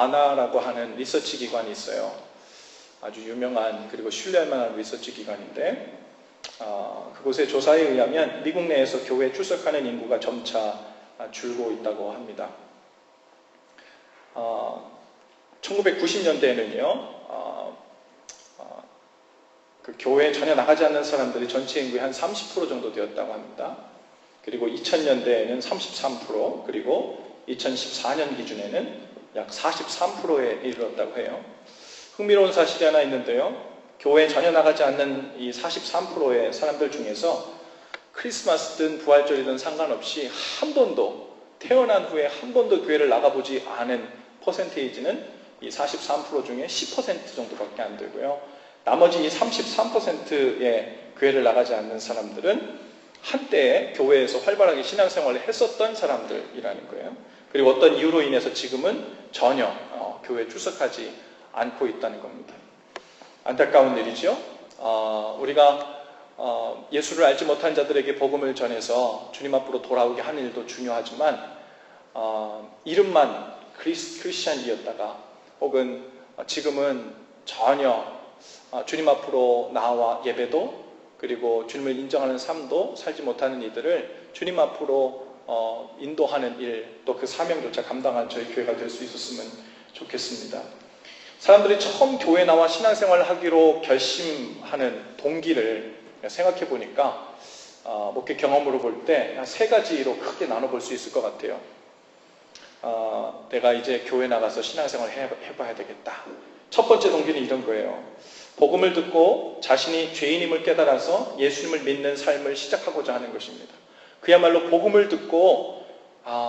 바나라고 하는 리서치 기관이 있어요. 아주 유명한 그리고 신뢰할 만한 리서치 기관인데 그곳의 조사에 의하면 미국 내에서 교회에 출석하는 인구가 점차 줄고 있다고 합니다. 1990년대에는요 그 교회에 전혀 나가지 않는 사람들이 전체 인구의 한 30% 정도 되었다고 합니다. 그리고 2000년대에는 33%, 그리고 2014년 기준에는 약 43%에 이르렀다고 해요. 흥미로운 사실이 하나 있는데요. 교회에 전혀 나가지 않는 이 43%의 사람들 중에서 크리스마스든 부활절이든 상관없이 한 번도, 태어난 후에 한 번도 교회를 나가보지 않은 퍼센테이지는 이 43% 중에 10% 정도밖에 안 되고요. 나머지 이 33%의 교회를 나가지 않는 사람들은 한때에 교회에서 활발하게 신앙생활을 했었던 사람들이라는 거예요. 그리고 어떤 이유로 인해서 지금은 전혀 교회에 출석하지 않고 있다는 겁니다. 안타까운 일이죠. 우리가 예수를 알지 못한 자들에게 복음을 전해서 주님 앞으로 돌아오게 하는 일도 중요하지만 이름만 크리스찬이었다가 혹은 지금은 전혀 주님 앞으로 나와 예배도 그리고 주님을 인정하는 삶도 살지 못하는 이들을 주님 앞으로 인도하는 일, 또 그 사명조차 감당한 저희 교회가 될 수 있었으면 좋겠습니다. 사람들이 처음 교회 나와 신앙생활을 하기로 결심하는 동기를 생각해 보니까 목회 경험으로 볼 때 세 가지로 크게 나눠볼 수 있을 것 같아요. 내가 이제 교회 나가서 신앙생활을 해봐야 되겠다. 첫 번째 동기는 이런 거예요. 복음을 듣고 자신이 죄인임을 깨달아서 예수님을 믿는 삶을 시작하고자 하는 것입니다. 그야말로 복음을 듣고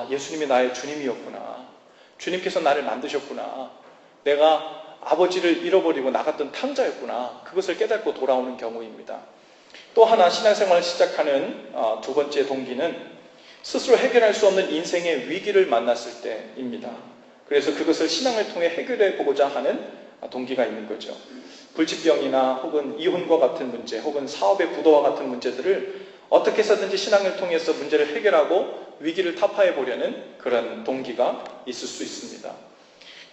예수님이 나의 주님이었구나. 주님께서 나를 만드셨구나. 내가 아버지를 잃어버리고 나갔던 탕자였구나. 그것을 깨닫고 돌아오는 경우입니다. 또 하나 신앙생활을 시작하는 두 번째 동기는 스스로 해결할 수 없는 인생의 위기를 만났을 때입니다. 그래서 그것을 신앙을 통해 해결해 보고자 하는 동기가 있는 거죠. 불치병이나 혹은 이혼과 같은 문제, 혹은 사업의 부도와 같은 문제들을 어떻게 해서든지 신앙을 통해서 문제를 해결하고 위기를 타파해 보려는 그런 동기가 있을 수 있습니다.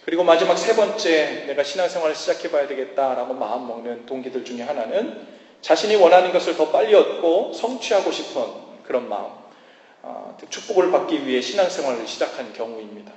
그리고 마지막 세 번째, 내가 신앙생활을 시작해 봐야 되겠다라고 마음먹는 동기들 중에 하나는 자신이 원하는 것을 더 빨리 얻고 성취하고 싶은 그런 마음, 축복을 받기 위해 신앙생활을 시작한 경우입니다.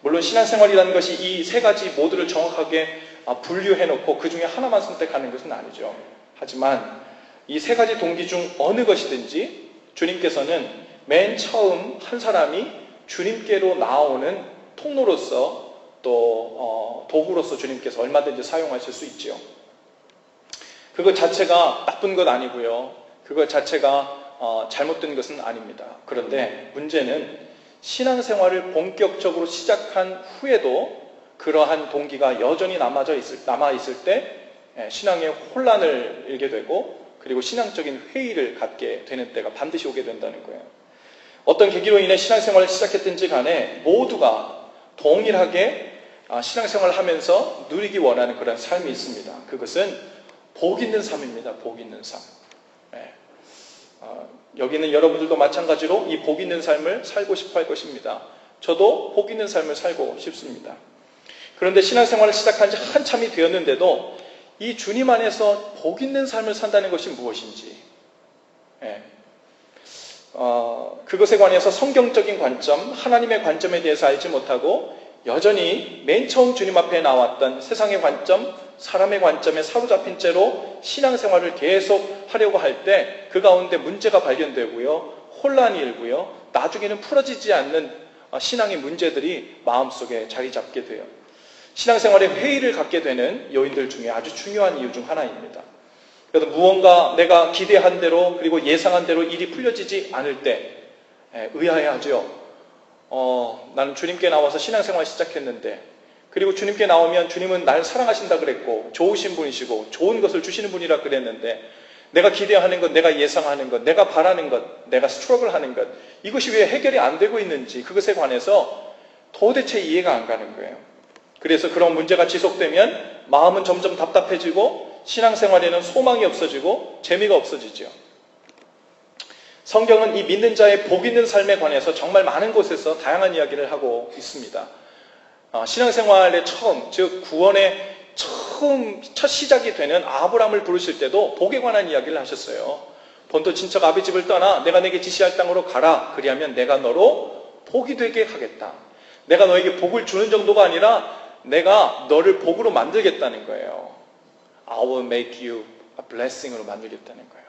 물론 신앙생활이라는 것이 이 세 가지 모두를 정확하게 분류해놓고 그 중에 하나만 선택하는 것은 아니죠. 하지만 이 세 가지 동기 중 어느 것이든지 주님께서는 맨 처음 한 사람이 주님께로 나오는 통로로서 또 도구로서 주님께서 얼마든지 사용하실 수 있죠. 그것 자체가 나쁜 것 아니고요. 그것 자체가 잘못된 것은 아닙니다. 그런데 문제는 신앙생활을 본격적으로 시작한 후에도 그러한 동기가 여전히 남아있을 때 신앙의 혼란을 일게 되고 그리고 신앙적인 회의를 갖게 되는 때가 반드시 오게 된다는 거예요. 어떤 계기로 인해 신앙생활을 시작했든지 간에 모두가 동일하게 신앙생활을 하면서 누리기 원하는 그런 삶이 있습니다. 그것은 복 있는 삶입니다. 복 있는 삶. 여기 있는 여러분들도 마찬가지로 이 복 있는 삶을 살고 싶어 할 것입니다. 저도 복 있는 삶을 살고 싶습니다. 그런데 신앙생활을 시작한 지 한참이 되었는데도 이 주님 안에서 복 있는 삶을 산다는 것이 무엇인지, 그것에 관해서 성경적인 관점, 하나님의 관점에 대해서 알지 못하고 여전히 맨 처음 주님 앞에 나왔던 세상의 관점, 사람의 관점에 사로잡힌 채로 신앙생활을 계속 하려고 할 때 그 가운데 문제가 발견되고요, 혼란이 일고요, 나중에는 풀어지지 않는 신앙의 문제들이 마음속에 자리 잡게 돼요. 신앙생활에 회의를 갖게 되는 요인들 중에 아주 중요한 이유 중 하나입니다. 그래서 무언가 내가 기대한 대로 그리고 예상한 대로 일이 풀려지지 않을 때 의아해하죠. 나는 주님께 나와서 신앙생활 시작했는데, 그리고 주님께 나오면 주님은 나를 사랑하신다 그랬고 좋으신 분이시고 좋은 것을 주시는 분이라 그랬는데 내가 기대하는 것, 내가 예상하는 것, 내가 바라는 것, 내가 스트러글하는 것, 이것이 왜 해결이 안 되고 있는지 그것에 관해서 도대체 이해가 안 가는 거예요. 그래서 그런 문제가 지속되면 마음은 점점 답답해지고 신앙생활에는 소망이 없어지고 재미가 없어지죠. 성경은 이 믿는 자의 복 있는 삶에 관해서 정말 많은 곳에서 다양한 이야기를 하고 있습니다. 신앙생활의 처음, 즉 구원의 첫 시작이 되는 아브라함을 부르실 때도 복에 관한 이야기를 하셨어요. 본토 친척 아비 집을 떠나 내가 내게 지시할 땅으로 가라. 그리하면 내가 너로 복이 되게 하겠다. 내가 너에게 복을 주는 정도가 아니라 내가 너를 복으로 만들겠다는 거예요. I will make you a blessing으로 만들겠다는 거예요.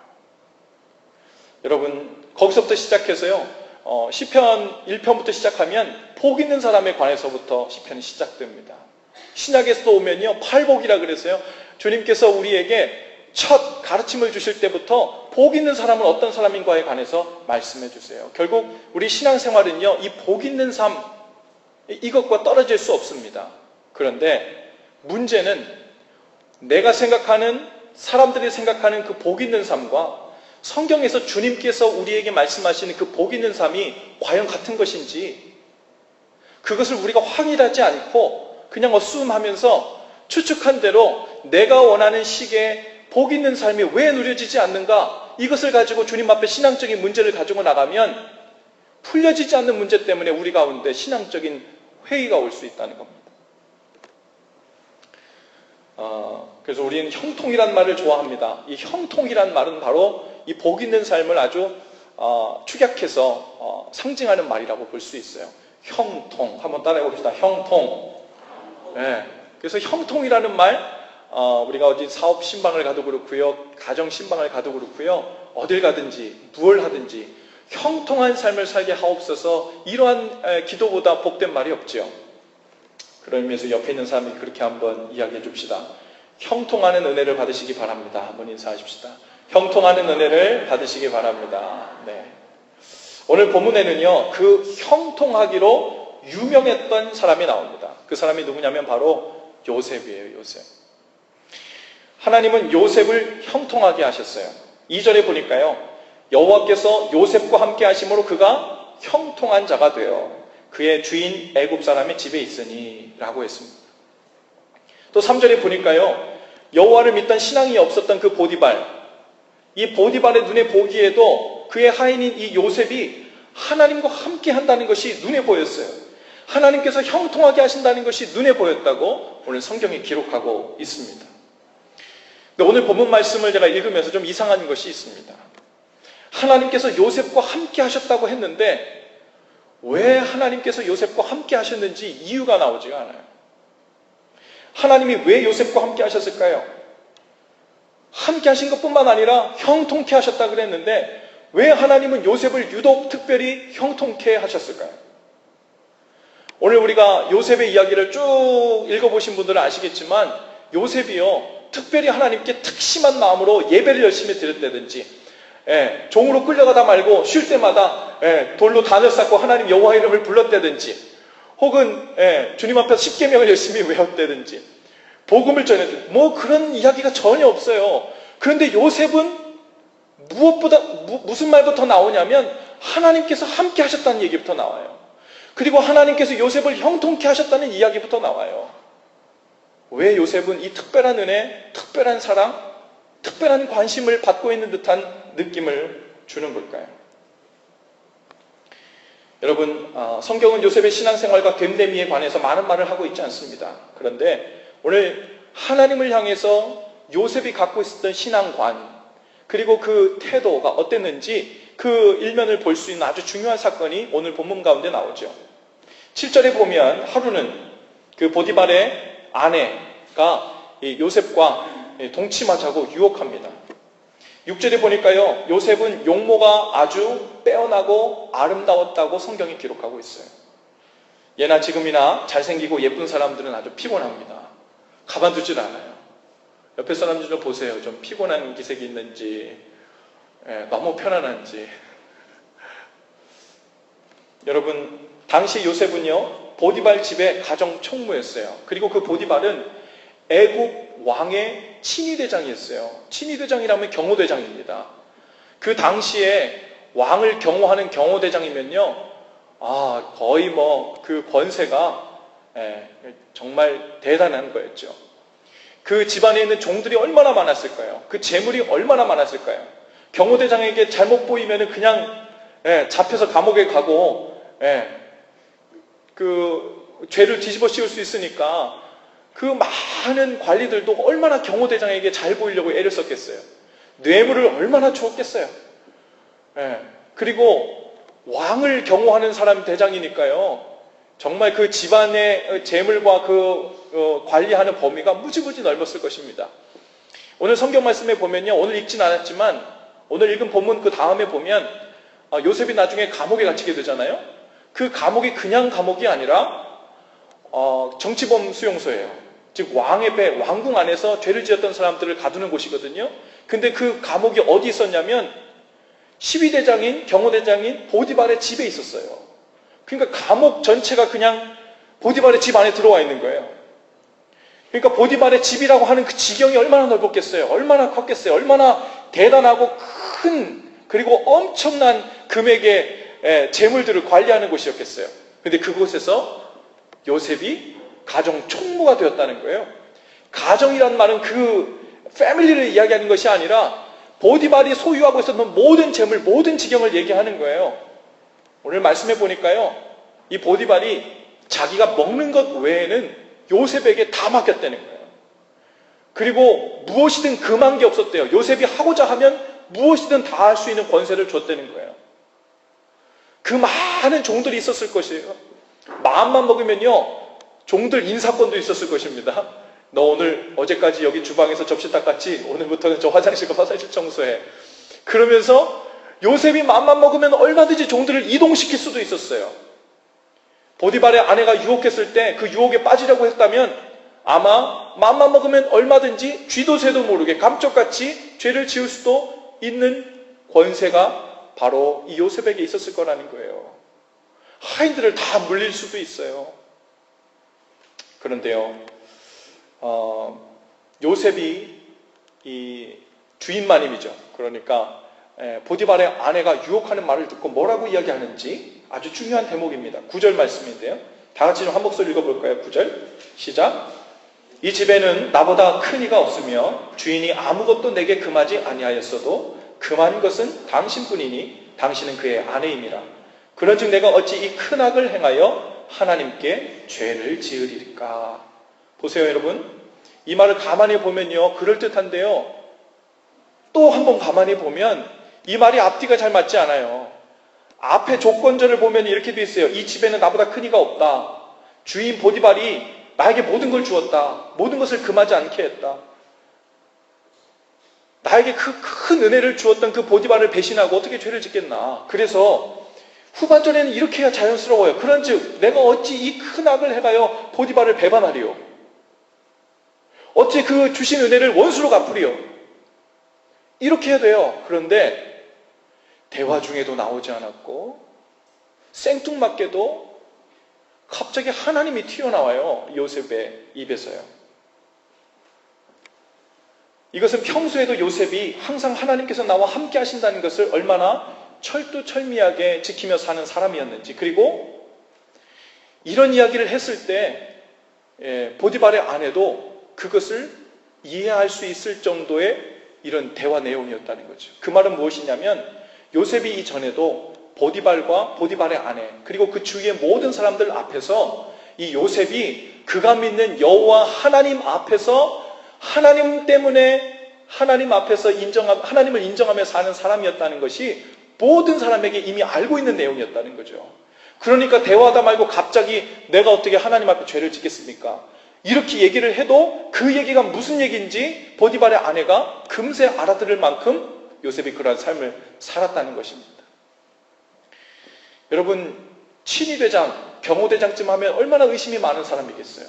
여러분, 거기서부터 시작해서요. 시편 1편부터 시작하면 복 있는 사람에 관해서부터 시편이 시작됩니다. 신약에서도 오면요, 팔복이라 그래서요, 주님께서 우리에게 첫 가르침을 주실 때부터 복 있는 사람은 어떤 사람인가에 관해서 말씀해 주세요. 결국 우리 신앙생활은요, 이 복 있는 삶, 이것과 떨어질 수 없습니다. 그런데 문제는 내가 생각하는, 사람들이 생각하는 그 복 있는 삶과 성경에서 주님께서 우리에게 말씀하시는 그 복 있는 삶이 과연 같은 것인지, 그것을 우리가 확인하지 않고 그냥 어수음하면서 추측한 대로 내가 원하는 식의 복 있는 삶이 왜 누려지지 않는가, 이것을 가지고 주님 앞에 신앙적인 문제를 가지고 나가면 풀려지지 않는 문제 때문에 우리 가운데 신앙적인 회의가 올 수 있다는 겁니다. 그래서 우리는 형통이란 말을 좋아합니다. 이 형통이란 말은 바로 이 복 있는 삶을 아주 축약해서 상징하는 말이라고 볼 수 있어요. 형통, 한번 따라해 봅시다. 형통. 네. 그래서 형통이라는 말, 우리가 어디 사업 신방을 가도 그렇고요, 가정 신방을 가도 그렇고요, 어딜 가든지 무얼 하든지 형통한 삶을 살게 하옵소서, 이러한 기도보다 복된 말이 없죠. 그러면서 옆에 있는 사람이 그렇게 한번 이야기해 줍시다. 형통하는 은혜를 받으시기 바랍니다. 한번 인사하십시다. 형통하는 은혜를 받으시기 바랍니다. 네. 오늘 본문에는요, 그 형통하기로 유명했던 사람이 나옵니다. 그 사람이 누구냐면 바로 요셉이에요. 요셉. 하나님은 요셉을 형통하게 하셨어요. 2절에 보니까요, 여호와께서 요셉과 함께 하심으로 그가 형통한 자가 되어 그의 주인 애굽 사람의 집에 있으니 라고 했습니다. 또 3절에 보니까요, 여호와를 믿던 신앙이 없었던 그 보디발, 이 보디발의 눈에 보기에도 그의 하인인 이 요셉이 하나님과 함께 한다는 것이 눈에 보였어요. 하나님께서 형통하게 하신다는 것이 눈에 보였다고 오늘 성경이 기록하고 있습니다. 근데 오늘 본문 말씀을 제가 읽으면서 좀 이상한 것이 있습니다. 하나님께서 요셉과 함께 하셨다고 했는데 왜 하나님께서 요셉과 함께 하셨는지 이유가 나오지가 않아요. 하나님이 왜 요셉과 함께 하셨을까요? 함께 하신 것뿐만 아니라 형통케 하셨다 그랬는데 왜 하나님은 요셉을 유독 특별히 형통케 하셨을까요? 오늘 우리가 요셉의 이야기를 쭉 읽어보신 분들은 아시겠지만 요셉이요, 특별히 하나님께 특심한 마음으로 예배를 열심히 드렸다든지, 종으로 끌려가다 말고 쉴 때마다 돌로 단을 쌓고 하나님 여호와 이름을 불렀다든지, 혹은 주님 앞에서 십계명을 열심히 외웠다든지, 복음을 전했다든지, 뭐 그런 이야기가 전혀 없어요. 그런데 요셉은 무엇보다 무슨 말부터 나오냐면 하나님께서 함께 하셨다는 얘기부터 나와요. 그리고 하나님께서 요셉을 형통케 하셨다는 이야기부터 나와요. 왜 요셉은 이 특별한 은혜, 특별한 사랑, 특별한 관심을 받고 있는 듯한 느낌을 주는 걸까요? 여러분, 성경은 요셉의 신앙생활과 됨됨이에 관해서 많은 말을 하고 있지 않습니다. 그런데 오늘 하나님을 향해서 요셉이 갖고 있었던 신앙관, 그리고 그 태도가 어땠는지 그 일면을 볼 수 있는 아주 중요한 사건이 오늘 본문 가운데 나오죠. 7절에 보면 하루는 그 보디발의 아내가 요셉과 동침하자고 유혹합니다. 6절에 보니까요, 요셉은 용모가 아주 빼어나고 아름다웠다고 성경이 기록하고 있어요. 예나 지금이나 잘생기고 예쁜 사람들은 아주 피곤합니다. 가만두질 않아요. 옆에 사람들 좀 보세요. 좀 피곤한 기색이 있는지, 너무 편안한지. 여러분, 당시 요셉은요, 보디발 집의 가정 총무였어요. 그리고 그 보디발은 애국 왕의 친위대장이었어요. 친위대장이라면 경호대장입니다. 그 당시에 왕을 경호하는 경호대장이면요, 거의 뭐 그 권세가 정말 대단한 거였죠. 그 집안에 있는 종들이 얼마나 많았을까요? 그 재물이 얼마나 많았을까요? 경호대장에게 잘못 보이면 그냥 잡혀서 감옥에 가고, 그 죄를 뒤집어 씌울 수 있으니까 그 많은 관리들도 얼마나 경호대장에게 잘 보이려고 애를 썼겠어요. 뇌물을 얼마나 주었겠어요. 예. 그리고 왕을 경호하는 사람 대장이니까요. 정말 그 집안의 재물과 관리하는 범위가 무지무지 넓었을 것입니다. 오늘 성경 말씀에 보면요. 오늘 읽진 않았지만 오늘 읽은 본문 그 다음에 보면 요셉이 나중에 감옥에 갇히게 되잖아요. 그 감옥이 그냥 감옥이 아니라 정치범 수용소예요. 즉 왕의 배, 왕궁 안에서 죄를 지었던 사람들을 가두는 곳이거든요. 근데 그 감옥이 어디 있었냐면 12대장인 경호대장인 보디발의 집에 있었어요. 그러니까 감옥 전체가 그냥 보디발의 집 안에 들어와 있는 거예요. 그러니까 보디발의 집이라고 하는 그 지경이 얼마나 넓었겠어요. 얼마나 컸겠어요. 얼마나 대단하고 큰 그리고 엄청난 금액의 재물들을 관리하는 곳이었겠어요. 근데 그곳에서 요셉이 가정 총무가 되었다는 거예요. 가정이란 말은 그 패밀리를 이야기하는 것이 아니라 보디발이 소유하고 있었던 모든 재물, 모든 지경을 얘기하는 거예요. 오늘 말씀해 보니까요. 이 보디발이 자기가 먹는 것 외에는 요셉에게 다 맡겼다는 거예요. 그리고 무엇이든 금한 게 없었대요. 요셉이 하고자 하면 무엇이든 다 할 수 있는 권세를 줬다는 거예요. 그 많은 종들이 있었을 것이에요. 마음만 먹으면요. 종들 인사권도 있었을 것입니다. 너 오늘 어제까지 여기 주방에서 접시 닦았지? 오늘부터는 저 화장실과 화장실 청소해. 그러면서 요셉이 마음만 먹으면 얼마든지 종들을 이동시킬 수도 있었어요. 보디발의 아내가 유혹했을 때 그 유혹에 빠지려고 했다면 아마 마음만 먹으면 얼마든지 쥐도 새도 모르게 감쪽같이 죄를 지을 수도 있는 권세가 바로 이 요셉에게 있었을 거라는 거예요. 하인들을 다 물릴 수도 있어요. 그런데요, 요셉이 이 주인마님이죠. 그러니까 보디발의 아내가 유혹하는 말을 듣고 뭐라고 이야기하는지 아주 중요한 대목입니다. 9절 말씀인데요. 다 같이 좀 한 목소리 읽어볼까요? 9절 시작. 이 집에는 나보다 큰 이가 없으며 주인이 아무것도 내게 금하지 아니하였어도 금한 것은 당신뿐이니 당신은 그의 아내임이라. 그런즉 내가 어찌 이 큰 악을 행하여 하나님께 죄를 지으리까. 보세요 여러분. 이 말을 가만히 보면요. 그럴듯한데요. 또 한 번 가만히 보면 이 말이 앞뒤가 잘 맞지 않아요. 앞에 조건절을 보면 이렇게 돼 있어요. 이 집에는 나보다 큰 이가 없다. 주인 보디발이 나에게 모든 걸 주었다. 모든 것을 금하지 않게 했다. 나에게 큰 은혜를 주었던 그 보디발을 배신하고 어떻게 죄를 짓겠나. 그래서 후반전에는 이렇게 해야 자연스러워요. 그런즉 내가 어찌 이 큰 악을 행하여 보디발을 배반하리요. 어찌 그 주신 은혜를 원수로 갚으리요. 이렇게 해야 돼요. 그런데 대화 중에도 나오지 않았고 생뚱맞게도 갑자기 하나님이 튀어나와요. 요셉의 입에서요. 이것은 평소에도 요셉이 항상 하나님께서 나와 함께 하신다는 것을 얼마나 철두철미하게 지키며 사는 사람이었는지, 그리고 이런 이야기를 했을 때 보디발의 아내도 그것을 이해할 수 있을 정도의 이런 대화 내용이었다는 거죠. 그 말은 무엇이냐면 요셉이 이전에도 보디발과 보디발의 아내 그리고 그 주위의 모든 사람들 앞에서 이 요셉이 그가 믿는 여호와 하나님 앞에서 하나님 때문에 하나님 앞에서 하나님을 인정하며 사는 사람이었다는 것이 모든 사람에게 이미 알고 있는 내용이었다는 거죠. 그러니까 대화하다 말고 갑자기 내가 어떻게 하나님 앞에 죄를 짓겠습니까? 이렇게 얘기를 해도 그 얘기가 무슨 얘기인지 보디발의 아내가 금세 알아들을 만큼 요셉이 그러한 삶을 살았다는 것입니다. 여러분, 친위대장, 경호대장쯤 하면 얼마나 의심이 많은 사람이겠어요.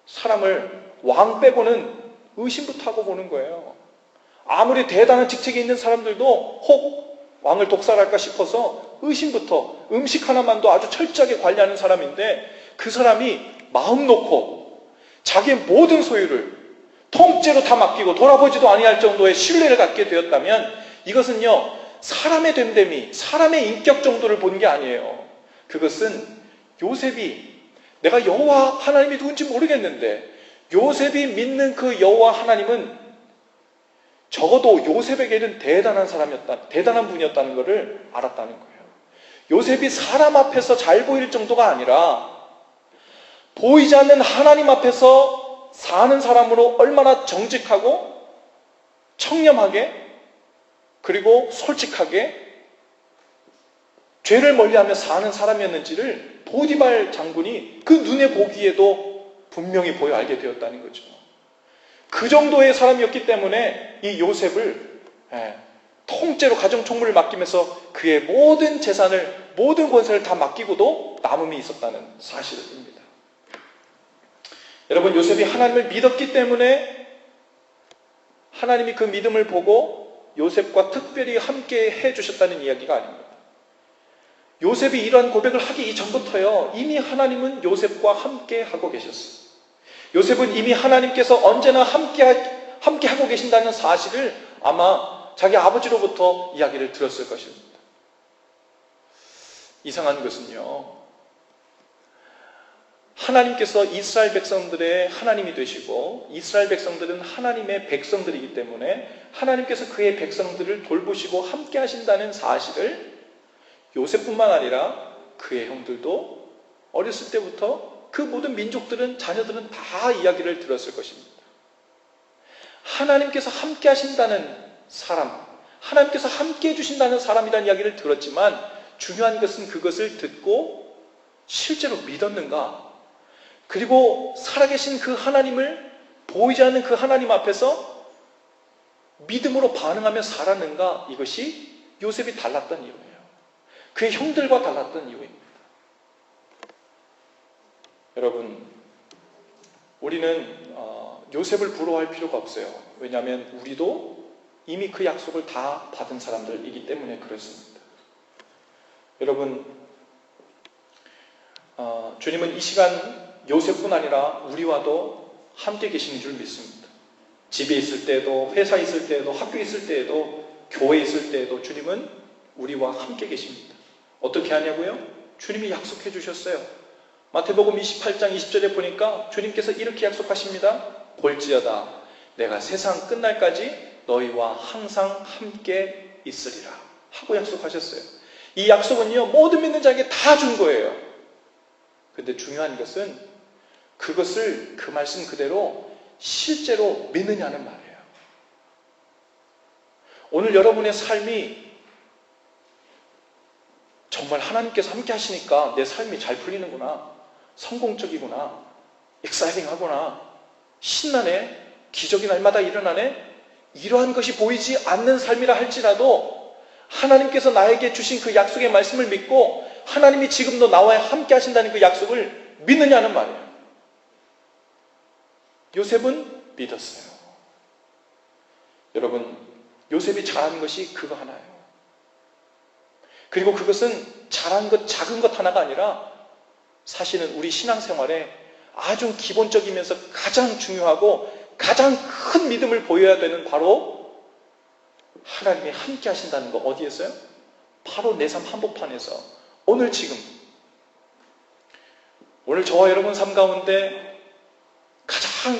사람을 왕 빼고는 의심부터 하고 보는 거예요. 아무리 대단한 직책이 있는 사람들도 혹 왕을 독살할까 싶어서 의심부터, 음식 하나만도 아주 철저하게 관리하는 사람인데 그 사람이 마음 놓고 자기의 모든 소유를 통째로 다 맡기고 돌아보지도 아니할 정도의 신뢰를 갖게 되었다면 이것은요, 사람의 됨됨이, 사람의 인격 정도를 본 게 아니에요. 그것은 요셉이, 내가 여호와 하나님이 누군지 모르겠는데 요셉이 믿는 그 여호와 하나님은 적어도 요셉에게는 대단한 사람이었다, 대단한 분이었다는 것을 알았다는 거예요. 요셉이 사람 앞에서 잘 보일 정도가 아니라 보이지 않는 하나님 앞에서 사는 사람으로 얼마나 정직하고 청렴하게 그리고 솔직하게 죄를 멀리하며 사는 사람이었는지를 보디발 장군이 그 눈에 보기에도 분명히 보여 알게 되었다는 거죠. 그 정도의 사람이었기 때문에 이 요셉을 통째로 가정 총무를 맡기면서 그의 모든 재산을, 모든 권세를 다 맡기고도 남음이 있었다는 사실입니다. 여러분, 요셉이 하나님을 믿었기 때문에 하나님이 그 믿음을 보고 요셉과 특별히 함께 해주셨다는 이야기가 아닙니다. 요셉이 이러한 고백을 하기 이전부터요, 이미 하나님은 요셉과 함께 하고 계셨어요. 요셉은 이미 하나님께서 언제나 함께 하고 계신다는 사실을 아마 자기 아버지로부터 이야기를 들었을 것입니다. 이상한 것은요, 하나님께서 이스라엘 백성들의 하나님이 되시고 이스라엘 백성들은 하나님의 백성들이기 때문에 하나님께서 그의 백성들을 돌보시고 함께 하신다는 사실을 요셉뿐만 아니라 그의 형들도 어렸을 때부터 그 모든 민족들은, 자녀들은 다 이야기를 들었을 것입니다. 하나님께서 함께 하신다는 사람, 하나님께서 함께 해주신다는 사람이라는 이야기를 들었지만 중요한 것은 그것을 듣고 실제로 믿었는가? 그리고 살아계신 그 하나님을, 보이지 않는 그 하나님 앞에서 믿음으로 반응하며 살았는가? 이것이 요셉이 달랐던 이유예요. 그의 형들과 달랐던 이유입니다. 여러분, 우리는 요셉을 부러워할 필요가 없어요. 왜냐하면 우리도 이미 그 약속을 다 받은 사람들이기 때문에 그렇습니다. 여러분, 주님은 이 시간 요셉뿐 아니라 우리와도 함께 계시는 줄 믿습니다. 집에 있을 때에도, 회사에 있을 때에도, 학교에 있을 때에도, 교회에 있을 때에도 주님은 우리와 함께 계십니다. 어떻게 하냐고요? 주님이 약속해 주셨어요. 마태복음 28장 20절에 보니까 주님께서 이렇게 약속하십니다. 볼지어다 내가 세상 끝날까지 너희와 항상 함께 있으리라 하고 약속하셨어요. 이 약속은요, 모든 믿는 자에게 다 준 거예요. 근데 중요한 것은 그것을, 그 말씀 그대로 실제로 믿느냐는 말이에요. 오늘 여러분의 삶이 정말 하나님께서 함께 하시니까 내 삶이 잘 풀리는구나, 성공적이구나, 익사이팅하구나, 신나네, 기적이 날마다 일어나네, 이러한 것이 보이지 않는 삶이라 할지라도 하나님께서 나에게 주신 그 약속의 말씀을 믿고 하나님이 지금도 나와 함께 하신다는 그 약속을 믿느냐는 말이에요. 요셉은 믿었어요. 여러분, 요셉이 잘한 것이 그거 하나예요. 그리고 그것은 잘한 것, 작은 것 하나가 아니라 사실은 우리 신앙생활에 아주 기본적이면서 가장 중요하고 가장 큰 믿음을 보여야 되는 바로 하나님이 함께 하신다는 거. 어디에서요? 바로 내 삶 한복판에서. 오늘 지금, 오늘 저와 여러분 삶 가운데 가장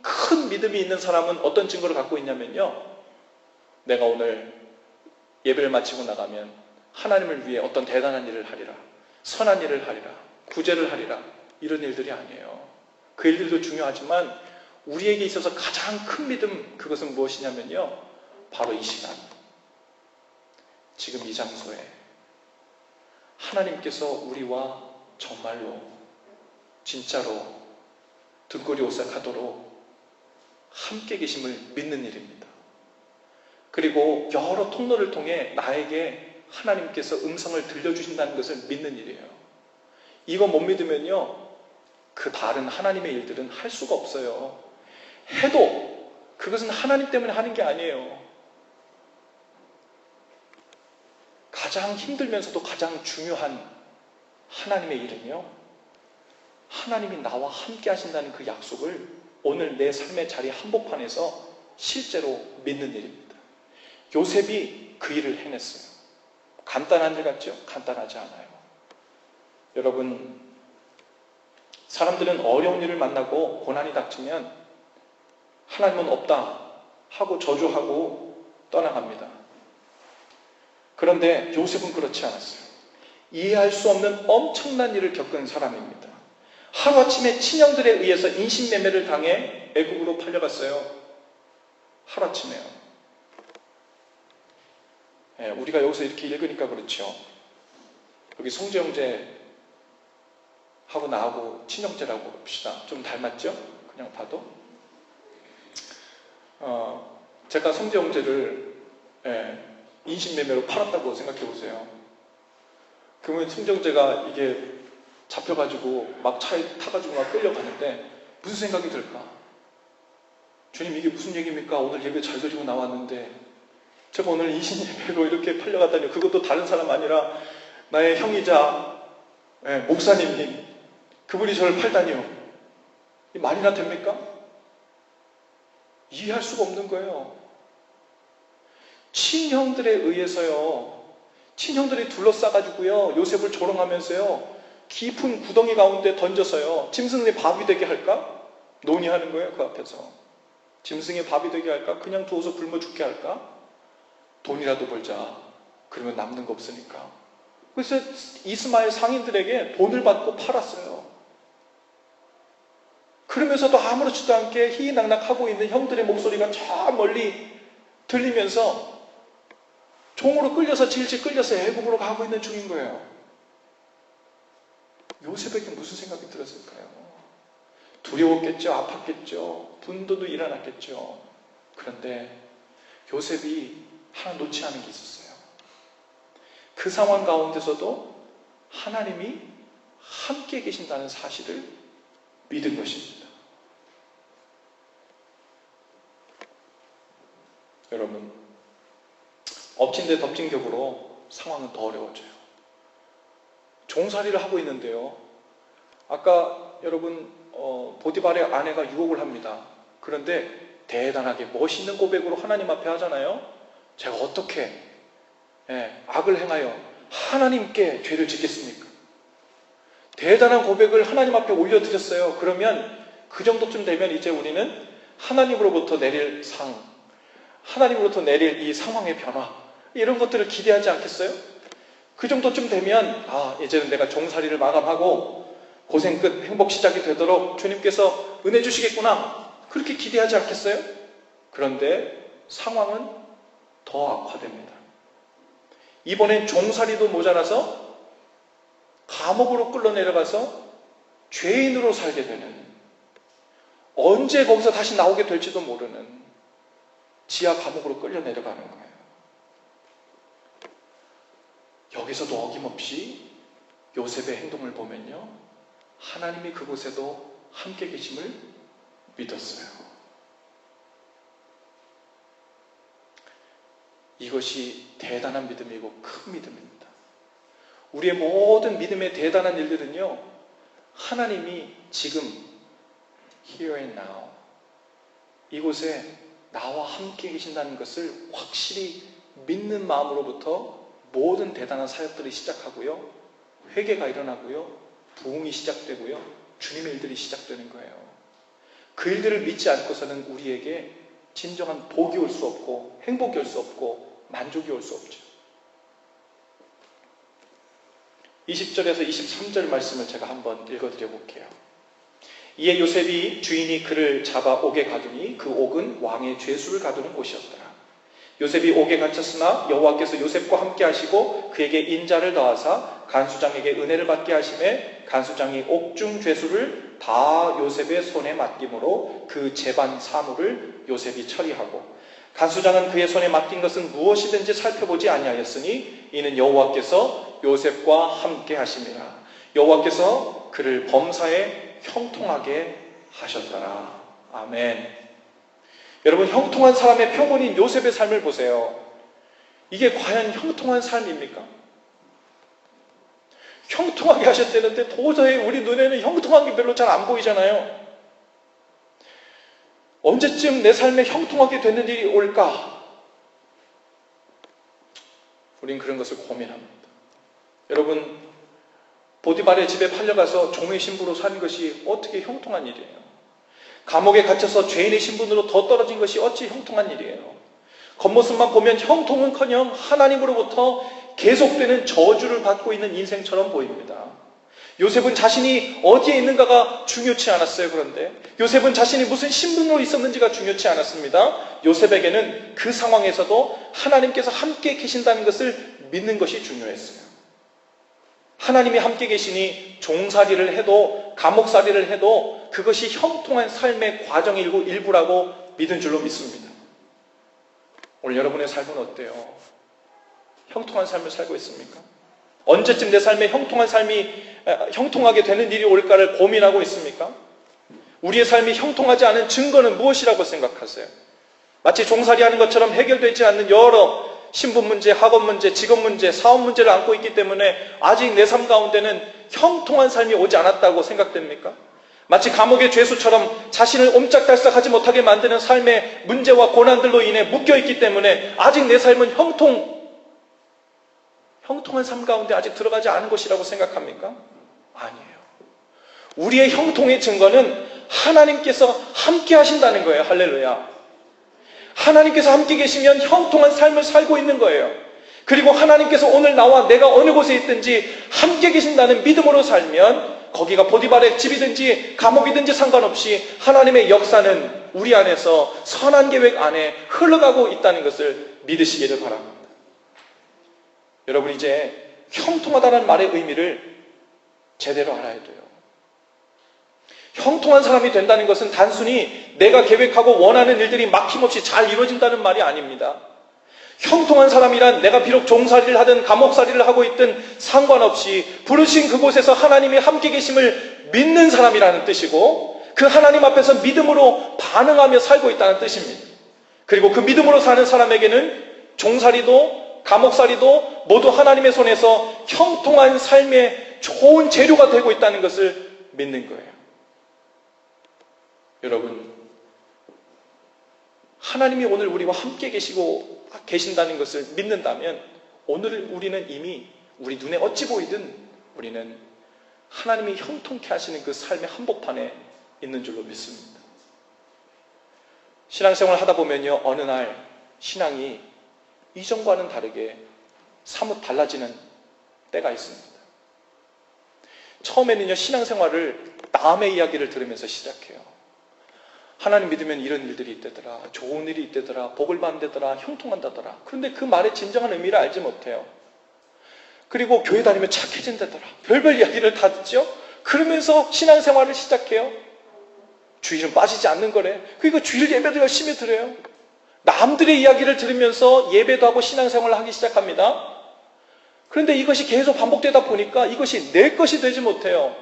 큰 믿음이 있는 사람은 어떤 증거를 갖고 있냐면요, 내가 오늘 예배를 마치고 나가면 하나님을 위해 어떤 대단한 일을 하리라, 선한 일을 하리라, 구제를 하리라, 이런 일들이 아니에요. 그 일들도 중요하지만 우리에게 있어서 가장 큰 믿음, 그것은 무엇이냐면요, 바로 이 시간, 지금 이 장소에 하나님께서 우리와 정말로 진짜로 등골이 오싹하도록 함께 계심을 믿는 일입니다. 그리고 여러 통로를 통해 나에게 하나님께서 음성을 들려주신다는 것을 믿는 일이에요. 이거 못 믿으면요, 그 다른 하나님의 일들은 할 수가 없어요. 해도 그것은 하나님 때문에 하는 게 아니에요. 가장 힘들면서도 가장 중요한 하나님의 일은요, 하나님이 나와 함께 하신다는 그 약속을 오늘 내 삶의 자리 한복판에서 실제로 믿는 일입니다. 요셉이 그 일을 해냈어요. 간단한 일 같죠? 간단하지 않아요. 여러분, 사람들은 어려운 일을 만나고 고난이 닥치면 하나님은 없다 하고 저주하고 떠나갑니다. 그런데 요셉은 그렇지 않았어요. 이해할 수 없는 엄청난 일을 겪은 사람입니다. 하루아침에 친형들에 의해서 인신매매를 당해 애국으로 팔려갔어요. 하루아침에요. 예, 우리가 여기서 이렇게 읽으니까 그렇죠. 여기 송재 형제하고 나하고 친형제라고 봅시다. 좀 닮았죠? 그냥 봐도. 제가 송재 형제를 인신매매로 팔았다고 생각해 보세요. 그러면 송재 형제가 이게 잡혀가지고 막 차에 타가지고 막 끌려가는데 무슨 생각이 들까? 주님, 이게 무슨 얘기입니까? 오늘 예배 잘 드리고 나왔는데 제가 오늘 인신예배로 이렇게 팔려갔다니, 그것도 다른 사람 아니라 나의 형이자 목사님님, 그분이 저를 팔다니요. 이 말이나 됩니까? 이해할 수가 없는 거예요. 친형들에 의해서요, 친형들이 둘러싸가지고요, 요셉을 조롱하면서요, 깊은 구덩이 가운데 던져서요, 짐승의 밥이 되게 할까? 논의하는 거예요, 그 앞에서. 짐승의 밥이 되게 할까? 그냥 두어서 굶어 죽게 할까? 돈이라도 벌자. 그러면 남는 거 없으니까. 그래서 이스마엘 상인들에게 돈을 받고 팔았어요. 그러면서도 아무렇지도 않게 희희낙낙하고 있는 형들의 목소리가 저 멀리 들리면서 종으로 끌려서 질질 끌려서 애국으로 가고 있는 중인 거예요. 요셉에게 무슨 생각이 들었을까요? 두려웠겠죠. 아팠겠죠. 분노도 일어났겠죠. 그런데 요셉이 하나 놓지 않은 게 있었어요. 그 상황 가운데서도 하나님이 함께 계신다는 사실을 믿은 것입니다. 여러분, 엎친 데 덮친 격으로 상황은 더 어려워져요. 종살이를 하고 있는데요. 아까 여러분 보디발의 아내가 유혹을 합니다. 그런데 대단하게 멋있는 고백으로 하나님 앞에 하잖아요. 제가 어떻게 악을 행하여 하나님께 죄를 짓겠습니까? 대단한 고백을 하나님 앞에 올려드렸어요. 그러면 그 정도쯤 되면 이제 우리는 하나님으로부터 내릴 하나님으로부터 내릴 이 상황의 변화, 이런 것들을 기대하지 않겠어요? 그 정도쯤 되면 이제는 내가 종살이를 마감하고 고생 끝 행복 시작이 되도록 주님께서 은혜 주시겠구나, 그렇게 기대하지 않겠어요? 그런데 상황은 더 악화됩니다. 이번엔 종살이도 모자라서 감옥으로 끌어내려가서 죄인으로 살게 되는, 언제 거기서 다시 나오게 될지도 모르는 지하 감옥으로 끌려내려가는 거예요. 여기서도 어김없이 요셉의 행동을 보면요, 하나님이 그곳에도 함께 계심을 믿었어요. 이것이 대단한 믿음이고 큰 믿음입니다. 우리의 모든 믿음의 대단한 일들은요, 하나님이 지금 here and now 이곳에 나와 함께 계신다는 것을 확실히 믿는 마음으로부터 모든 대단한 사역들이 시작하고요, 회개가 일어나고요, 부흥이 시작되고요, 주님의 일들이 시작되는 거예요. 그 일들을 믿지 않고서는 우리에게 진정한 복이 올 수 없고 행복이 올 수 없고 만족이 올 수 없죠. 20절에서 23절 말씀을 제가 한번 읽어드려 볼게요. 이에 요셉이 주인이 그를 잡아 옥에 가두니 그 옥은 왕의 죄수를 가두는 곳이었더라. 요셉이 옥에 갇혔으나 여호와께서 요셉과 함께 하시고 그에게 인자를 더하사 간수장에게 은혜를 받게 하심에 간수장이 옥중 죄수를 다 요셉의 손에 맡김으로 그 재반 사물을 요셉이 처리하고, 간수장은 그의 손에 맡긴 것은 무엇이든지 살펴보지 아니하였으니 이는 여호와께서 요셉과 함께 하심이라. 여호와께서 그를 범사에 형통하게 하셨더라. 아멘. 여러분, 형통한 사람의 표본인 요셉의 삶을 보세요. 이게 과연 형통한 삶입니까? 형통하게 하셨다는데 도저히 우리 눈에는 형통한 게 별로 잘 안 보이잖아요. 언제쯤 내 삶에 형통하게 되는 일이 올까? 우린 그런 것을 고민합니다. 여러분, 보디발의 집에 팔려가서 종의 신부로 산 것이 어떻게 형통한 일이에요? 감옥에 갇혀서 죄인의 신분으로 더 떨어진 것이 어찌 형통한 일이에요? 겉모습만 보면 형통은커녕 하나님으로부터 계속되는 저주를 받고 있는 인생처럼 보입니다. 요셉은 자신이 어디에 있는가가 중요치 않았어요. 그런데 요셉은 자신이 무슨 신분으로 있었는지가 중요치 않았습니다. 요셉에게는 그 상황에서도 하나님께서 함께 계신다는 것을 믿는 것이 중요했어요. 하나님이 함께 계시니 종살이를 해도 감옥살이를 해도 그것이 형통한 삶의 과정의 일부라고 믿은 줄로 믿습니다. 오늘 여러분의 삶은 어때요? 형통한 삶을 살고 있습니까? 언제쯤 내 삶에 형통하게 되는 일이 올까를 고민하고 있습니까? 우리의 삶이 형통하지 않은 증거는 무엇이라고 생각하세요? 마치 종살이하는 것처럼 해결되지 않는 여러 신분 문제, 학업 문제, 직업 문제, 사업 문제를 안고 있기 때문에 아직 내 삶 가운데는 형통한 삶이 오지 않았다고 생각됩니까? 마치 감옥의 죄수처럼 자신을 옴짝달싹하지 못하게 만드는 삶의 문제와 고난들로 인해 묶여있기 때문에 아직 내 삶은 형통한 삶 가운데 아직 들어가지 않은 것이라고 생각합니까? 아니에요. 우리의 형통의 증거는 하나님께서 함께 하신다는 거예요. 할렐루야. 하나님께서 함께 계시면 형통한 삶을 살고 있는 거예요. 그리고 하나님께서 오늘 나와 내가 어느 곳에 있든지 함께 계신다는 믿음으로 살면 거기가 보디발의 집이든지 감옥이든지 상관없이 하나님의 역사는 우리 안에서 선한 계획 안에 흘러가고 있다는 것을 믿으시기를 바랍니다. 여러분, 이제 형통하다는 말의 의미를 제대로 알아야 돼요. 형통한 사람이 된다는 것은 단순히 내가 계획하고 원하는 일들이 막힘없이 잘 이루어진다는 말이 아닙니다. 형통한 사람이란 내가 비록 종살이를 하든 감옥살이를 하고 있든 상관없이 부르신 그곳에서 하나님이 함께 계심을 믿는 사람이라는 뜻이고, 그 하나님 앞에서 믿음으로 반응하며 살고 있다는 뜻입니다. 그리고 그 믿음으로 사는 사람에게는 종살이도 감옥살이도 모두 하나님의 손에서 형통한 삶의 좋은 재료가 되고 있다는 것을 믿는 거예요. 여러분, 하나님이 오늘 우리와 함께 계신다는 것을 믿는다면 오늘 우리는 이미 우리 눈에 어찌 보이든 우리는 하나님이 형통케 하시는 그 삶의 한복판에 있는 줄로 믿습니다. 신앙생활을 하다 보면요, 어느 날 신앙이 이전과는 다르게 사뭇 달라지는 때가 있습니다. 처음에는요, 신앙생활을 남의 이야기를 들으면서 시작해요. 하나님 믿으면 이런 일들이 있대더라, 좋은 일이 있대더라, 복을 받는다더라, 형통한다더라. 그런데 그 말의 진정한 의미를 알지 못해요. 그리고 교회 다니면 착해진다더라, 별별 이야기를 다 듣죠. 그러면서 신앙생활을 시작해요. 주일은 빠지지 않는 거래. 그리고 주일 예배도 열심히 드려요. 남들의 이야기를 들으면서 예배도 하고 신앙생활을 하기 시작합니다. 그런데 이것이 계속 반복되다 보니까 이것이 내 것이 되지 못해요.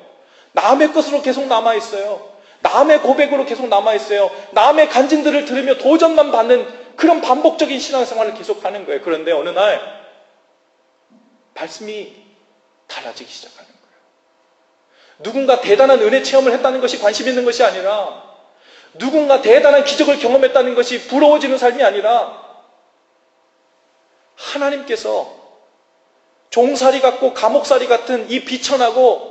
남의 것으로 계속 남아있어요. 남의 고백으로 계속 남아있어요. 남의 간증들을 들으며 도전만 받는 그런 반복적인 신앙생활을 계속하는 거예요. 그런데 어느 날 말씀이 달라지기 시작하는 거예요. 누군가 대단한 은혜 체험을 했다는 것이 관심 있는 것이 아니라, 누군가 대단한 기적을 경험했다는 것이 부러워지는 삶이 아니라, 하나님께서 종살이 같고 감옥살이 같은 이 비천하고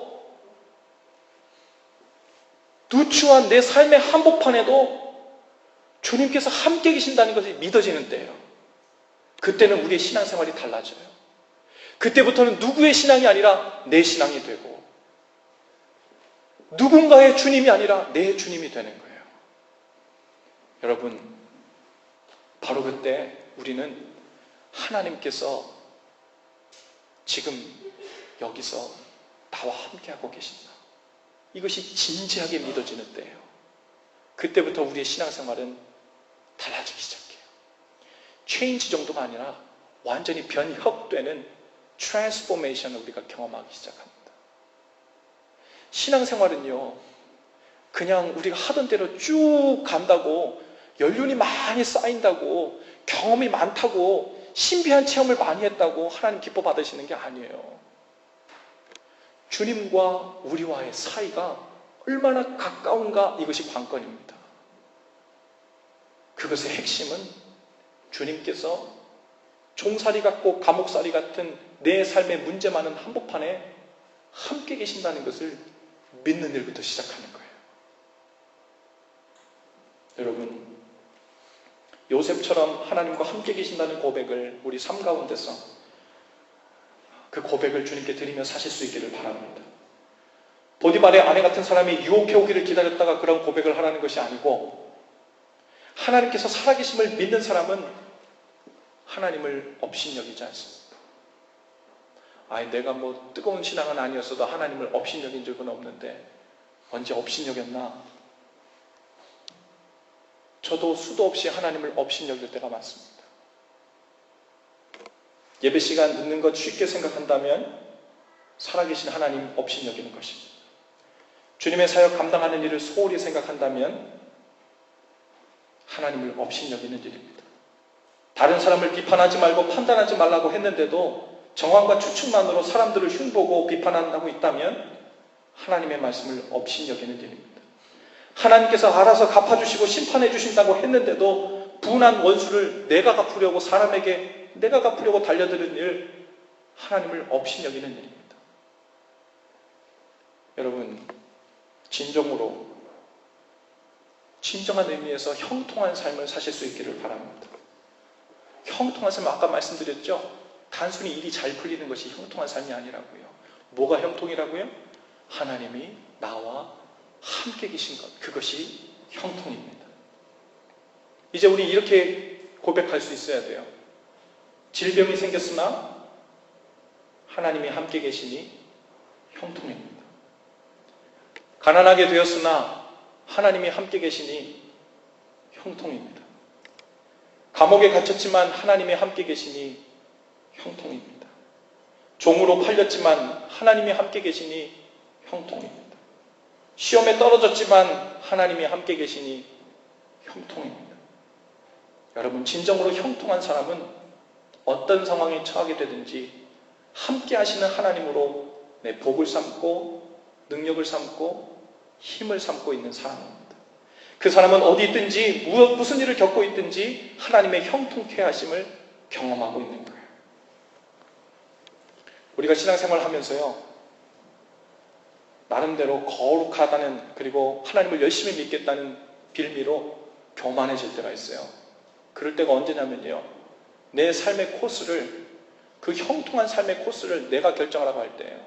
누추한 내 삶의 한복판에도 주님께서 함께 계신다는 것이 믿어지는 때예요. 그때는 우리의 신앙생활이 달라져요. 그때부터는 누구의 신앙이 아니라 내 신앙이 되고, 누군가의 주님이 아니라 내 주님이 되는 거예요. 여러분, 바로 그때 우리는 하나님께서 지금 여기서 나와 함께하고 계신다, 이것이 진지하게 믿어지는 때예요. 그때부터 우리의 신앙생활은 달라지기 시작해요. 체인지 정도가 아니라 완전히 변혁되는 트랜스포메이션을 우리가 경험하기 시작합니다. 신앙생활은요, 그냥 우리가 하던 대로 쭉 간다고, 연륜이 많이 쌓인다고, 경험이 많다고, 신비한 체험을 많이 했다고 하나님 기뻐 받으시는 게 아니에요. 주님과 우리와의 사이가 얼마나 가까운가, 이것이 관건입니다. 그것의 핵심은 주님께서 종살이 같고 감옥살이 같은 내 삶의 문제 많은 한복판에 함께 계신다는 것을 믿는 일부터 시작하는 거예요. 여러분, 요셉처럼 하나님과 함께 계신다는 고백을 우리 삶 가운데서 그 고백을 주님께 드리며 사실 수 있기를 바랍니다. 보디발의 아내 같은 사람이 유혹해 오기를 기다렸다가 그런 고백을 하라는 것이 아니고, 하나님께서 살아계심을 믿는 사람은 하나님을 업신여기지 않습니다. 내가 뭐 뜨거운 신앙은 아니었어도 하나님을 업신여긴 적은 없는데 언제 업신여겼나? 저도 수도 없이 하나님을 업신여길 때가 많습니다. 예배 시간 늦는 것 쉽게 생각한다면 살아계신 하나님 업신여기는 것입니다. 주님의 사역 감당하는 일을 소홀히 생각한다면 하나님을 업신여기는 일입니다. 다른 사람을 비판하지 말고 판단하지 말라고 했는데도 정황과 추측만으로 사람들을 흉보고 비판한다고 있다면 하나님의 말씀을 업신여기는 일입니다. 하나님께서 알아서 갚아주시고 심판해 주신다고 했는데도 분한 원수를 내가 갚으려고 사람에게 내가 갚으려고 달려드는 일, 하나님을 업신여기는 일입니다. 여러분, 진정으로 진정한 의미에서 형통한 삶을 사실 수 있기를 바랍니다. 형통한 삶은 아까 말씀드렸죠? 단순히 일이 잘 풀리는 것이 형통한 삶이 아니라고요. 뭐가 형통이라고요? 하나님이 나와 함께 계신 것, 그것이 형통입니다. 이제 우리 이렇게 고백할 수 있어야 돼요. 질병이 생겼으나 하나님이 함께 계시니 형통입니다. 가난하게 되었으나 하나님이 함께 계시니 형통입니다. 감옥에 갇혔지만 하나님이 함께 계시니 형통입니다. 종으로 팔렸지만 하나님이 함께 계시니 형통입니다. 시험에 떨어졌지만 하나님이 함께 계시니 형통입니다. 여러분, 진정으로 형통한 사람은 어떤 상황에 처하게 되든지 함께 하시는 하나님으로 내 복을 삼고 능력을 삼고 힘을 삼고 있는 사람입니다. 그 사람은 어디 있든지 무슨 일을 겪고 있든지 하나님의 형통케 하심을 경험하고 있는 거예요. 우리가 신앙생활을 하면서요, 나름대로 거룩하다는, 그리고 하나님을 열심히 믿겠다는 빌미로 교만해질 때가 있어요. 그럴 때가 언제냐면요, 내 삶의 코스를, 그 형통한 삶의 코스를 내가 결정하라고 할 때예요.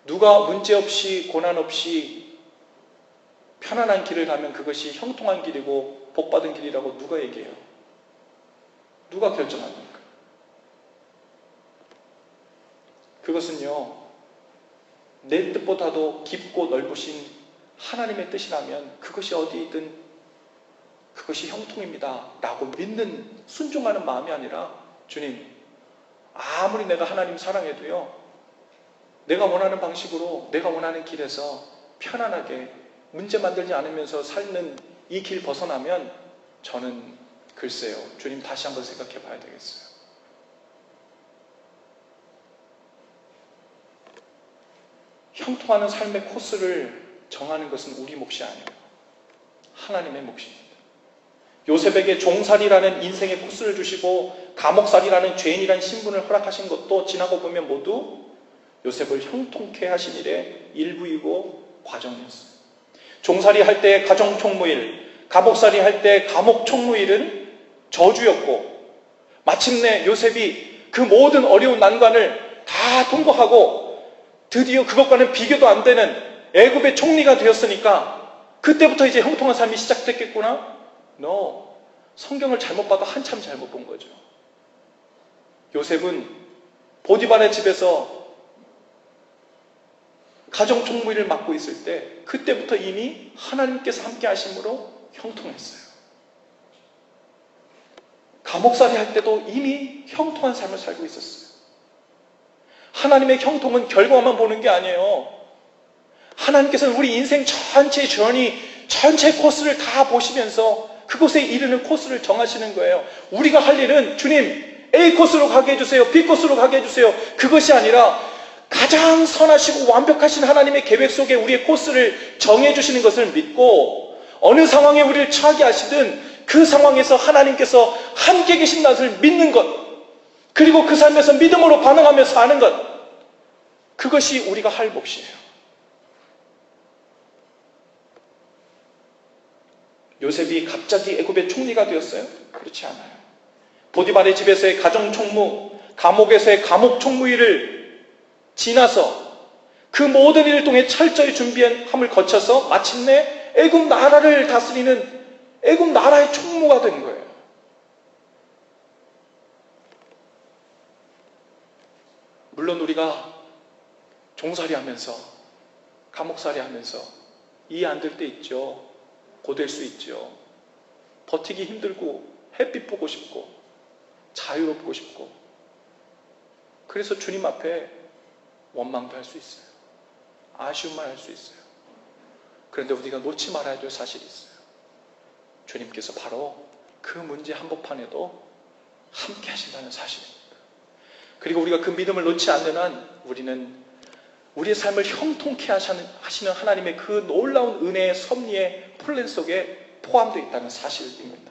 누가 문제 없이 고난 없이 편안한 길을 가면 그것이 형통한 길이고 복받은 길이라고 누가 얘기해요? 누가 결정합니까? 그것은요, 내 뜻보다도 깊고 넓으신 하나님의 뜻이라면 그것이 어디이든 그것이 형통입니다 라고 믿는, 순종하는 마음이 아니라, 주님, 아무리 내가 하나님 사랑해도요, 내가 원하는 방식으로 내가 원하는 길에서 편안하게 문제 만들지 않으면서 살는 이 길 벗어나면 저는 글쎄요, 주님 다시 한번 생각해 봐야 되겠어요. 형통하는 삶의 코스를 정하는 것은 우리 몫이 아니에요. 하나님의 몫입니다. 요셉에게 종살이라는 인생의 코스를 주시고 감옥살이라는 죄인이라는 신분을 허락하신 것도 지나고 보면 모두 요셉을 형통케 하신 일의 일부이고 과정이었어요. 종살이 할 때 가정총무일, 감옥살이 할 때 감옥총무일은 저주였고, 마침내 요셉이 그 모든 어려운 난관을 다 통과하고 드디어 그것과는 비교도 안 되는 애굽의 총리가 되었으니까 그때부터 이제 형통한 삶이 시작됐겠구나? No. 성경을 잘못 봐도 한참 잘못 본 거죠. 요셉은 보디발의 집에서 가정총무일을 맡고 있을 때 그때부터 이미 하나님께서 함께 하심으로 형통했어요. 감옥살이 할 때도 이미 형통한 삶을 살고 있었어요. 하나님의 형통은 결과만 보는 게 아니에요. 하나님께서는 우리 인생 전체 전체 코스를 다 보시면서 그곳에 이르는 코스를 정하시는 거예요. 우리가 할 일은 주님 A 코스로 가게 해주세요, B 코스로 가게 해주세요, 그것이 아니라 가장 선하시고 완벽하신 하나님의 계획 속에 우리의 코스를 정해주시는 것을 믿고, 어느 상황에 우리를 처하게 하시든 그 상황에서 하나님께서 함께 계신 것을 믿는 것, 그리고 그 삶에서 믿음으로 반응하며 사는 것, 그것이 우리가 할 몫이에요. 요셉이 갑자기 애굽의 총리가 되었어요? 그렇지 않아요. 보디발의 집에서의 가정총무, 감옥에서의 감옥총무일을 지나서 그 모든 일을 통해 철저히 준비함을 거쳐서 마침내 애굽 나라를 다스리는 애굽 나라의 총무가 된 거예요. 물론 우리가 종살이 하면서 감옥살이 하면서 이해 안 될 때 있죠. 고될 수 있죠. 버티기 힘들고 햇빛 보고 싶고 자유롭고 싶고 그래서 주님 앞에 원망도 할 수 있어요. 아쉬움만 할 수 있어요. 그런데 우리가 놓지 말아야 될 사실이 있어요. 주님께서 바로 그 문제 한복판에도 함께 하신다는 사실입니다. 그리고 우리가 그 믿음을 놓지 않는 한 우리는 우리의 삶을 형통케 하시는 하나님의 그 놀라운 은혜의 섭리의 플랜 속에 포함되어 있다는 사실입니다.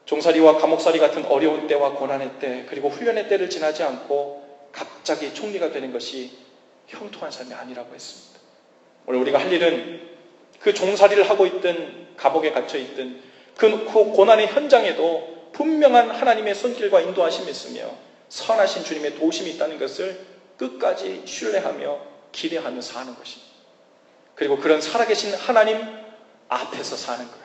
종살이와 감옥살이 같은 어려운 때와 고난의 때 그리고 훈련의 때를 지나지 않고 갑자기 총리가 되는 것이 형통한 삶이 아니라고 했습니다. 오늘 우리가 할 일은 그 종살이를 하고 있든 감옥에 갇혀 있든 그 고난의 현장에도 분명한 하나님의 손길과 인도하심이 있으며 선하신 주님의 도우심이 있다는 것을 끝까지 신뢰하며 기대하며 사는 것입니다. 그리고 그런 살아계신 하나님 앞에서 사는 거예요.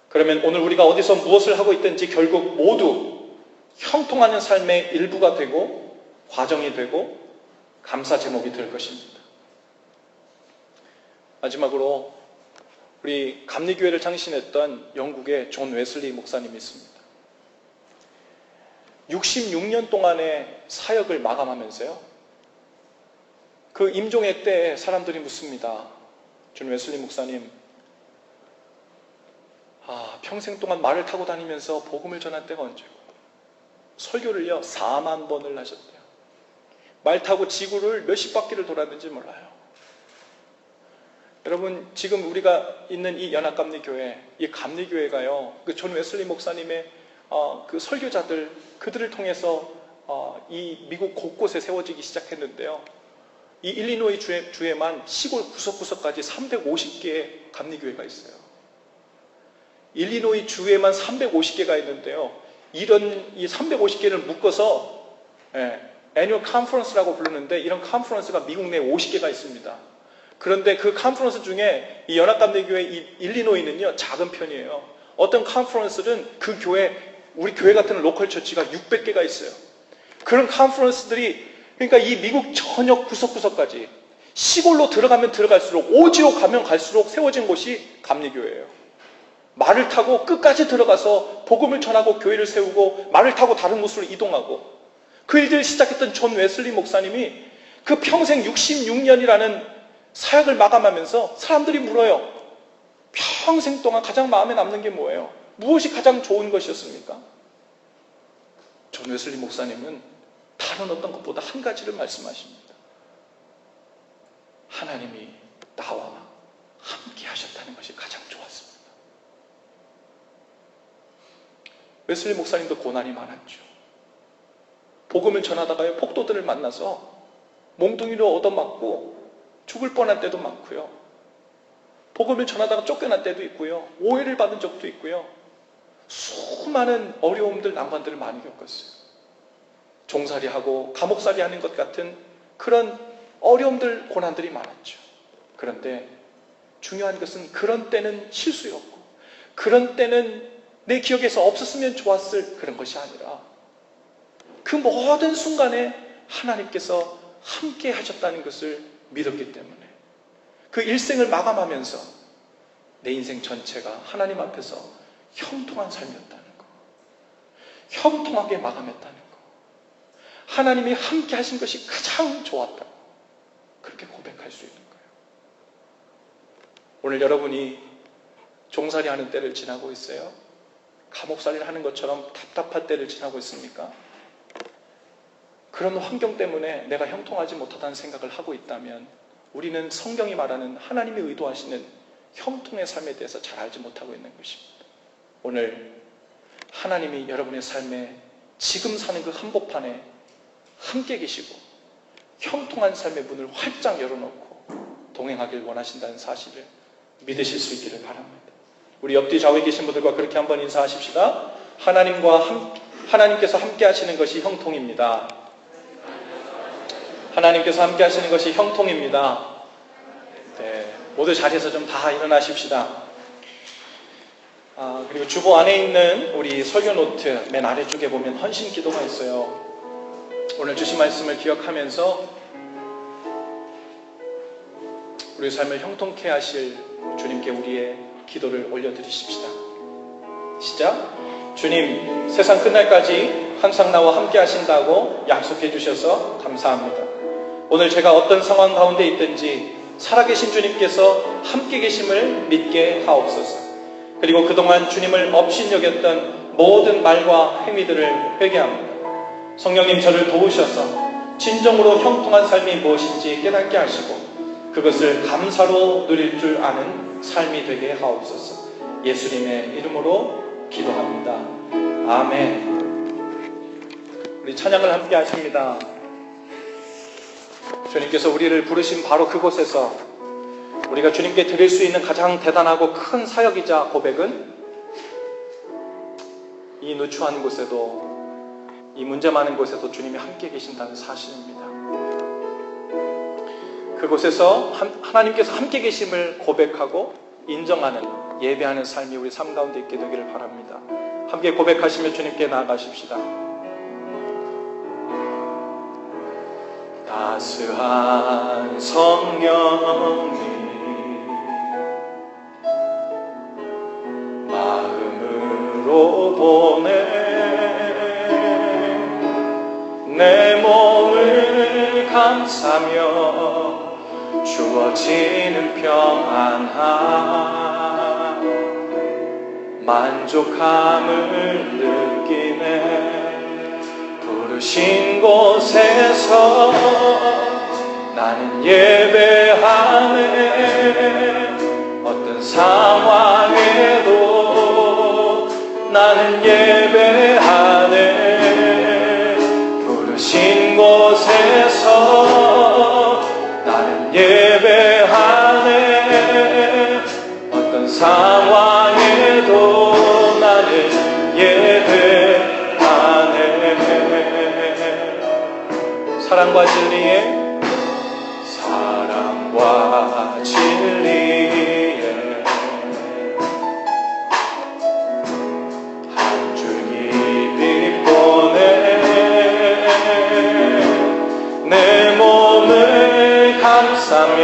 그러면 오늘 우리가 어디서 무엇을 하고 있든지 결국 모두 형통하는 삶의 일부가 되고 과정이 되고 감사 제목이 될 것입니다. 마지막으로 우리 감리교회를 창신했던 영국의 존 웨슬리 목사님이 있습니다. 66년 동안의 사역을 마감하면서요. 그 임종회 때 사람들이 묻습니다. 존 웨슬리 목사님, 평생 동안 말을 타고 다니면서 복음을 전한 때가 언제고 설교를요 4만 번을 하셨대요. 말 타고 지구를 몇십 바퀴를 돌았는지 몰라요. 여러분 지금 우리가 있는 이 연합감리교회, 이 감리교회가요 그 존 웨슬리 목사님의 그 설교자들 그들을 통해서 이 미국 곳곳에 세워지기 시작했는데요. 이 일리노이 주에만 시골 구석구석까지 350개의 감리교회가 있어요. 일리노이 주에만 350개가 있는데요. 이런 이 350개를 묶어서 애뉴얼 컨퍼런스라고 부르는데 이런 컨퍼런스가 미국 내에 50개가 있습니다. 그런데 그 컨퍼런스 중에 이 연합감리교회 이 일리노이는요 작은 편이에요. 어떤 컨퍼런스는 그 교회 우리 교회 같은 로컬 처치가 600개가 있어요. 그런 컨퍼런스들이 그러니까 이 미국 전역 구석구석까지 시골로 들어가면 들어갈수록 오지로 가면 갈수록 세워진 곳이 감리교회예요. 말을 타고 끝까지 들어가서 복음을 전하고 교회를 세우고 말을 타고 다른 곳으로 이동하고 그 일들을 시작했던 존 웨슬리 목사님이 그 평생 66년이라는 사역을 마감하면서 사람들이 물어요. 평생 동안 가장 마음에 남는 게 뭐예요? 무엇이 가장 좋은 것이었습니까? 존 웨슬리 목사님은 다른 어떤 것보다 한 가지를 말씀하십니다. 하나님이 나와 함께 하셨다는 것이 가장 좋았습니다. 웨슬리 목사님도 고난이 많았죠. 복음을 전하다가요 폭도들을 만나서 몽둥이로 얻어맞고 죽을 뻔한 때도 많고요. 복음을 전하다가 쫓겨난 때도 있고요. 오해를 받은 적도 있고요. 수많은 어려움들, 난관들을 많이 겪었어요. 종살이하고 감옥살이 하는 것 같은 그런 어려움들, 고난들이 많았죠. 그런데 중요한 것은 그런 때는 실수였고 그런 때는 내 기억에서 없었으면 좋았을 그런 것이 아니라 그 모든 순간에 하나님께서 함께 하셨다는 것을 믿었기 때문에 그 일생을 마감하면서 내 인생 전체가 하나님 앞에서 형통한 삶이었다는 거, 형통하게 마감했다는 거, 하나님이 함께 하신 것이 가장 좋았다고 그렇게 고백할 수 있는 거예요. 오늘 여러분이 종살이 하는 때를 지나고 있어요? 감옥살이를 하는 것처럼 답답할 때를 지나고 있습니까? 그런 환경 때문에 내가 형통하지 못하다는 생각을 하고 있다면 우리는 성경이 말하는 하나님이 의도하시는 형통의 삶에 대해서 잘 알지 못하고 있는 것입니다. 오늘 하나님이 여러분의 삶에 지금 사는 그 한복판에 함께 계시고 형통한 삶의 문을 활짝 열어놓고 동행하길 원하신다는 사실을 믿으실 수 있기를 바랍니다. 우리 옆뒤 좌우에 계신 분들과 그렇게 한번 인사하십시다. 하나님께서 함께 하시는 것이 형통입니다. 하나님께서 함께 하시는 것이 형통입니다. 네, 모두 자리에서 좀 다 일어나십시다. 그리고 주보 안에 있는 우리 설교 노트 맨 아래쪽에 보면 헌신 기도가 있어요. 오늘 주신 말씀을 기억하면서 우리 삶을 형통케 하실 주님께 우리의 기도를 올려드리십시다. 시작. 주님, 세상 끝날까지 항상 나와 함께 하신다고 약속해 주셔서 감사합니다. 오늘 제가 어떤 상황 가운데 있든지 살아계신 주님께서 함께 계심을 믿게 하옵소서. 그리고 그동안 주님을 업신여겼던 모든 말과 행위들을 회개합니다. 성령님, 저를 도우셔서 진정으로 형통한 삶이 무엇인지 깨닫게 하시고 그것을 감사로 누릴 줄 아는 삶이 되게 하옵소서. 예수님의 이름으로 기도합니다. 아멘. 우리 찬양을 함께 하십니다. 주님께서 우리를 부르신 바로 그곳에서 우리가 주님께 드릴 수 있는 가장 대단하고 큰 사역이자 고백은 이 누추한 곳에도, 이 문제 많은 곳에도 주님이 함께 계신다는 사실입니다. 그곳에서 하나님께서 함께 계심을 고백하고 인정하는, 예배하는 삶이 우리 삶 가운데 있게 되기를 바랍니다. 함께 고백하시며 주님께 나아가십시다. 따스한 성령이 마음으로 보내 내 몸을 감싸며 주어지는 평안함 만족함을 느끼네. 부르신 곳에서 나는 예배하네. 어떤 상황에도 나는 예배하네. 부르신 곳에서 나는 예배하네. 어떤 상황에도 나는 예배하네. 사랑과 진리에 한 줄기 빛보내 내 몸을 감싸며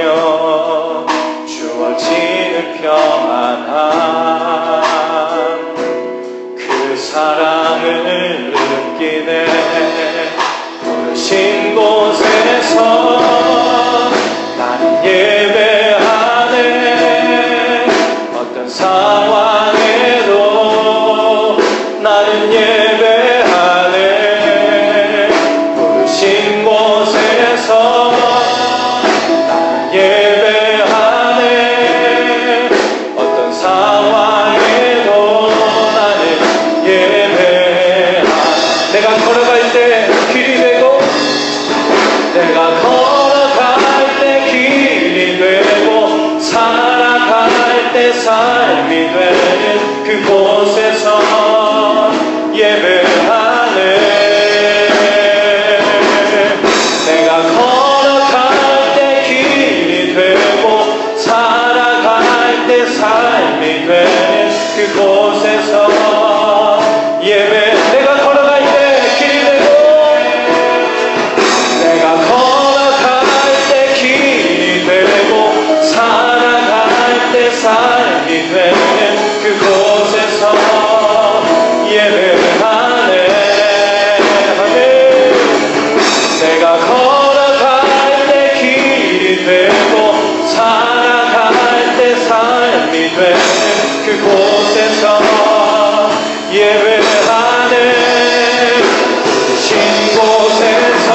주어지는 평안함 그 사랑을 느끼네. 부르신 곳에서 나는 예배하네. 어떤 상황에도 나는 예배하네. 부르신 곳에서 나는 예배하네. 어떤 상황에도 나는 예배하네. 내가 걸어갈 때 길이 되고 내가 걸어갈 때 길이 되고 살아갈 때 삶이 되는 그곳에서 예배하네. 내가 걸어갈 때 길이 되고 살아갈 때 삶이 되는 그곳에서 예배. 내가 걸어갈 때 길이 되고 내가 걸어갈 때 길이 되고 살아갈 때 삶이 되는 그곳에서 예배하네. 내가 걸어갈 때 길이 되고 살아갈 때 삶이 되는 그곳에서 예배하네. 신 곳에서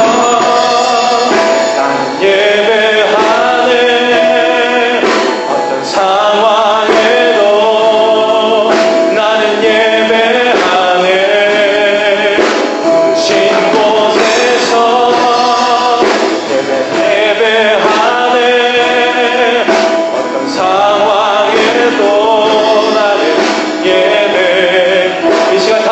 나는 예배하네. 어떤 상황에도 나는 예배하네. 부르신 곳에서 예배하네. 어떤 상황에도 나는 예배. 이 시간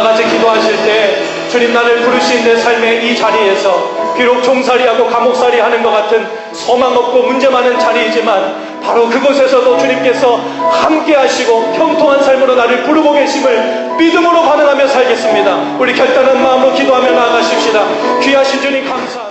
주님 나를 부르신 내 삶의 이 자리에서 비록 종살이하고 감옥살이 하는 것 같은 소망 없고 문제 많은 자리이지만 바로 그곳에서도 주님께서 함께 하시고 형통한 삶으로 나를 부르고 계심을 믿음으로 반응하며 살겠습니다. 우리 결단한 마음으로 기도하며 나아가십시다. 귀하신 주님 감사합니다.